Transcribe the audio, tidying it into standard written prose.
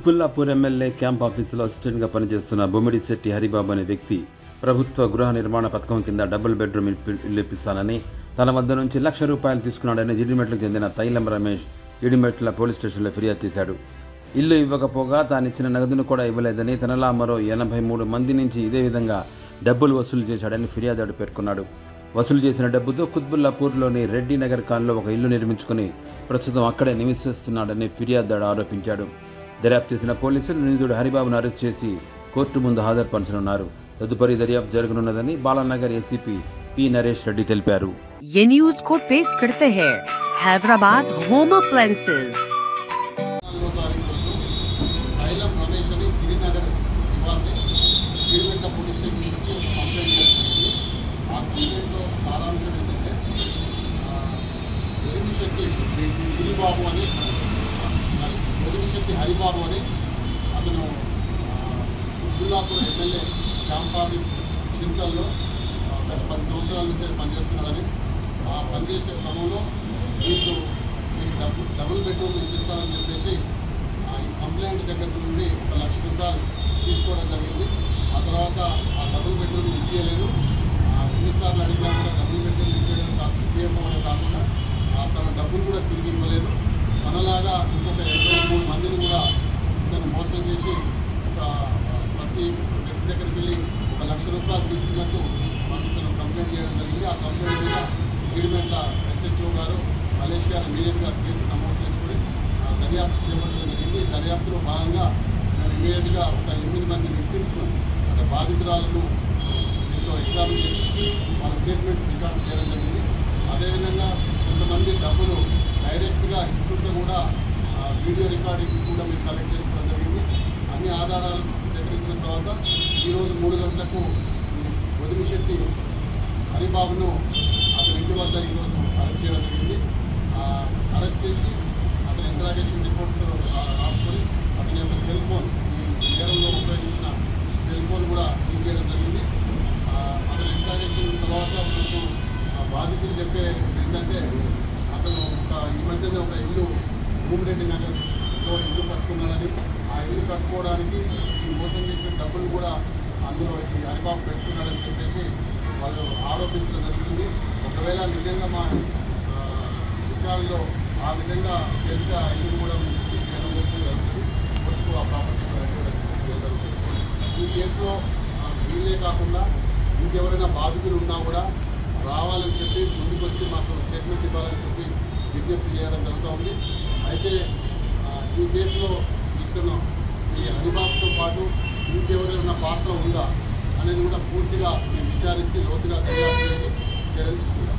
Quthbullapur MLA camp ఆఫీసులో అసిస్టెంట్గా పనిచేస్తున్న బొమ్మిడిశెట్టి హరిబాబు అనే వ్యక్తి ప్రభుత్వ గృహ నిర్మాణ పథకం కింద డబుల్ బెడ్రూమ్ ఇల్లు ఇప్పిస్తానని తన వద్ద నుంచి ₹1,00,000 తీసుకున్నాడని జిడిమెట్లకు చెందిన తైలం రమేష్ జిడిమెట్ల పోలీస్ స్టేషన్లో ఫిర్యాదు చేశాడు. ఇల్లు ఇవ్వకపోగా తానిచ్చిన నగదును కూడా ఇవ్వలేదని, తనలా మరో 83 మంది నుంచి ఇదే విధంగా డబ్బులు వసూలు చేశాడని ఫిర్యాదుదారుడు పేర్కొన్నాడు. వసూలు చేసిన డబ్బుతో కుత్బుల్లాపూర్లోని రెడ్డి నగర్ కాలనీలో ఒక ఇల్లు నిర్మించుకుని ప్రస్తుతం అక్కడే నివసిస్తున్నాడని ఫిర్యాదుదారుడు ఆరోపించాడు. దర్యాప్తు చేసిన పోలీసులు నిందితుడు హరిబాబును అరెస్ట్ చేసి కోర్టు ముందు హాజరుపరచనున్నారు. తదుపరి దర్యాప్తు జరగనున్నదని బాలానగర్ ఏసీపీ పి నరేష్ రెడ్డి తెలిపారు. ये न्यूज़ को पेश करते हैं हैदराबाद होम अप्लायंसेस। తైలం రమేష్ అని గిరినగర్ నివాసి గిరిమెట్ల పోలీస్ స్టేషన్ నుంచి కంప్లైంట్ చేస్తుంది. ఆ కంప్లైంట్లో సారాంశం ఏంటంటే బొమ్మిడిశెట్టి హరిబాబు అని అతను కుత్బుల్లాపూర్ ఎమ్మెల్యే క్యాంప్ ఆఫీస్ చింతల్లో గత 10 సంవత్సరాల నుంచి పనిచేస్తున్నాడని, ఆ పనిచేసే క్రమంలో వీళ్ళు డబుల్ బెడ్రూమ్ ఇప్పిస్తారని చెప్పేసి ఈ కంప్లైంట్ దగ్గర నుండి ₹1,00,000 తీసుకోవడం జరిగింది. ఆ తర్వాత ఆ డబుల్ బెడ్రూమ్ ఇచ్చేయలేదు. ఎన్నిసార్లు అడిగినా కూడా డబుల్ బెడ్రూమ్ ఇచ్చేయడం కాకుండా తన డబ్బులు కూడా తిరిగి ఇవ్వలేదు. మనలాగా ఇంకొక 23 మందిని కూడా ఇతను మోసం చేసి ప్రతి వ్యక్తి దగ్గరికి వెళ్ళి ₹1,00,000 తీసుకున్నట్టు మాకు ఇతను కంప్లైంట్ చేయడం జరిగింది. ఆ కంప్లైంట్ మీద గిరిమెట్ల ఎస్హెచ్ఓ గారు మలేష్ గారు ఇమీడియట్గా కేసు నమోదు చేసుకుని దర్యాప్తు చేపట్టడం జరిగింది. దర్యాప్తులో భాగంగా మేము ఇమీడియట్గా ఒక 8 మంది విక్టిమ్స్ అంటే బాధితురాలను దీంట్లో ఎగ్జామిన్ చేసి వాళ్ళ స్టేట్మెంట్స్ రికార్డు చేయడం జరిగింది. అదేవిధంగా కొంతమంది డబ్బులు డైరెక్ట్గా ఇస్తుంటే కూడా వీడియో రికార్డింగ్స్ కూడా మేము కలెక్ట్ చేసుకోవడం జరిగింది. అన్ని ఆధారాలు సేకరించిన తర్వాత ఈరోజు 3 గంటలకు బొమ్మిడిశెట్టి హరిబాబును అతని ఇంటి వద్ద ఈరోజు అరెస్ట్ చేయడం జరిగింది. అరెస్ట్ చేసి అతని ఇంట్రాగేషన్ రిపోర్ట్స్ రాసుకొని అతని యొక్క సెల్ ఫోన్, ఈ నేరంలో ఉపయోగించిన సెల్ ఫోన్ కూడా సీజ్ చేయడం జరిగింది. అతని ఇంట్రాగేషన్ తర్వాత మనకు బాధితులు చెప్పే ఏంటంటే అతను ఈ మధ్యనే ఒక ఇల్లు రెడ్డి నగర్లో ఇల్లు కట్టుకున్నాడని, ఆ ఇల్లు కట్టుకోవడానికి ఈ మోసం చేసిన డబ్బులు కూడా అందులో ఈ హరిబాబు పెట్టుకున్నాడని చెప్పేసి వాళ్ళు ఆరోపించడం జరుగుతుంది. ఒకవేళ నిజంగా మా విచారణలో ఆ విధంగా తెలిస్తే ఆ ఇల్లు కూడా జరుగుతుంది, కోర్టుకు ఆ ప్రాపర్టీ జరుగుతుంది. ఈ కేసులో వీళ్ళే కాకుండా ఇంకెవరైనా బాధితులు ఉన్నా కూడా రావాలని చెప్పి ముందుకు వచ్చి మాకు స్టేట్మెంట్ ఇవ్వాలని చెప్పి విజ్ఞప్తి చేయడం జరుగుతూ ఉంది. అయితే ఈ కేసులో ఇతను ఈ హరిబాబుతో పాటు ఇంకెవరైనా పాత్ర ఉందా అనేది కూడా పూర్తిగా మేము విచారించి లోతుగా దర్యాప్తు చేసి చర్యలు తీసుకుంటాం.